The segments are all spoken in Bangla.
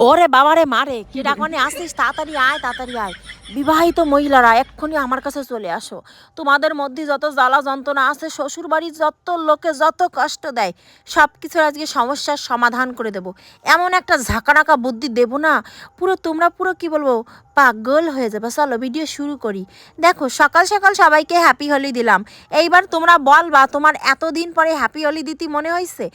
ওরে বাবারে মারে কি ডাকনে আসিস, তাড়াতাড়ি আয় তাড়াতাড়ি আয়। বিবাহিত মহিলারা এক্ষুনি আমার কাছে চলে আসো। তোমাদের মধ্যে যত জ্বালা যন্ত্রণা আছে, শ্বশুর বাড়ির যত লোকে যত কষ্ট দেয়, সব কিছুর আজকে সমস্যার সমাধান করে দেব। এমন একটা ঝাঁকানাকা বুদ্ধি দেবো না, পুরো তোমরা পুরো কি বলবো পাগল হয়ে যাবে। চলো ভিডিও শুরু করি। দেখো সকাল সকাল সবাইকে হ্যাপি হোলি দিলাম। এইবার তোমরা বলবা তোমার এতদিন পরে হ্যাপি হোলি দিতে মনে হয়েছে।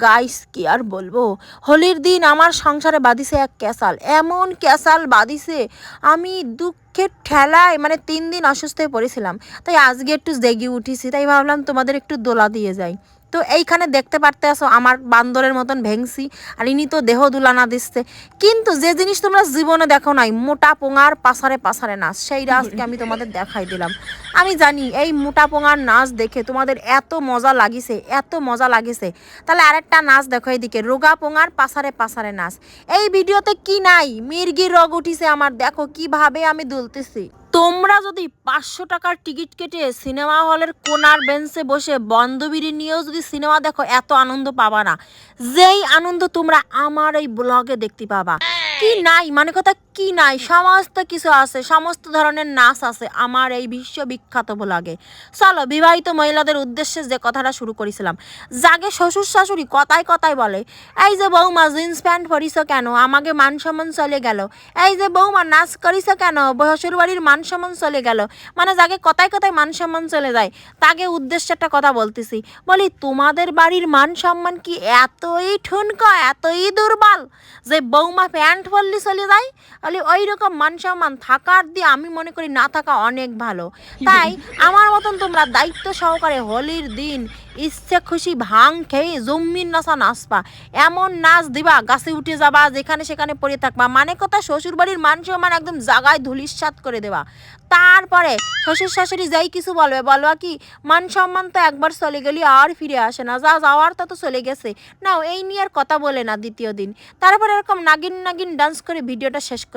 গাইস কি আর বলবো, হোলির দিন আমার সংসারে বাঁধিছে এক ক্যাসাল, এমন ক্যাসাল বাঁধিছে আমি দুঃখের ঠেলায় মানে 3 দিন অসুস্থ হয়ে পড়েছিলাম। তাই আজকে একটু জেগে উঠেছি, তাই ভাবলাম তোমাদের একটু দোলা দিয়ে যাই। তো এইখানে দেখতে পারতে আসো আমার বান্দরের মতন ভেংসি, আর ইনি তো দেহ দুলানা দিচ্ছে। কিন্তু যে জিনিস তোমরা জীবনে দেখো নাই, মোটা পোঙার পাসারে পাসারে নাচ, সেই আজকে আমি তোমাদের দেখাই দিলাম। আমি জানি এই মোটা পোঙার নাচ দেখে তোমাদের এত মজা লাগিছে, এত মজা লাগিছে। তাহলে আরেকটা নাচ দেখো, এইদিকে রোগা পোঙার পাসারে পাসারে নাচ। এই ভিডিওতে কি নাই, মির্গির রোগ উঠিছে আমার, দেখো কিভাবে আমি দুলতেছি। তোমরা যদি 500 টাকার টিকিট কেটে সিনেমা হলের কোনার বেঞ্চে বসে বান্ধবীর নিয়েও যদি সিনেমা দেখো, এত আনন্দ পাবা না যেই আনন্দ তোমরা আমার এই ব্লগে দেখতে পাবা। কি নাই মানে কথা কি নাই, সমস্ত কিছু আছে, সমস্ত ধরনের নাচ আছে আমার এই বিশ্ববিখ্যাত ব্লগে। চলো বিবাহিত মহিলাদের উদ্দেশ্যে যে কথাটা শুরু করেছিলাম, জাগে শ্বশুর শাশুড়ি কথায় কথায় বলে, এই যে বৌমা জিন্স প্যান্ট পরিস কেন, আমাকে মান সম্মান চলে গেল। এই যে বৌমা নাচ করিস কেন, শ্বশুর বাড়ির মান সম্মান চলে গেল। মানে যাকে কথায় কথায় মান সম্মান চলে যায়, তাকে উদ্দেশ্যে একটা কথা বলতেছি। বলি তোমাদের বাড়ির মান সম্মান কি এতই ঠুনকো, এতই দুর্বল যে বৌমা প্যান্ট পরলে চলে যায়? বলি ওই রকম মান সম্মান থাকার দিয়ে আমি মনে করি না থাকা অনেক ভালো। তাই আমার মতন তোমরা দায়িত্ব সহকারে হোলির দিন ইচ্ছে খুশি ভাং খেয়ে জম্মির নাচা নাচবা, এমন নাচ দিবা গাছে উঠে যাবা, যেখানে সেখানে পড়ে থাকবা। মানে কথা শ্বশুর বাড়ির মান সম্মান একদম জাগায় ধুলিস্বাত করে দেবা। তারপরে শ্বশুর শাশুড়ি যাই কিছু বলবে, বলবা কি মান সম্মান তো একবার চলে গেলি আর ফিরে আসে না, যা যাওয়ার তা তো চলে গেছে, নাও এই নিয়ে আর কথা বলে না দ্বিতীয় দিন। তারপরে এরকম নাগিন নাগিন ডান্স করে ভিডিওটা শেষ করে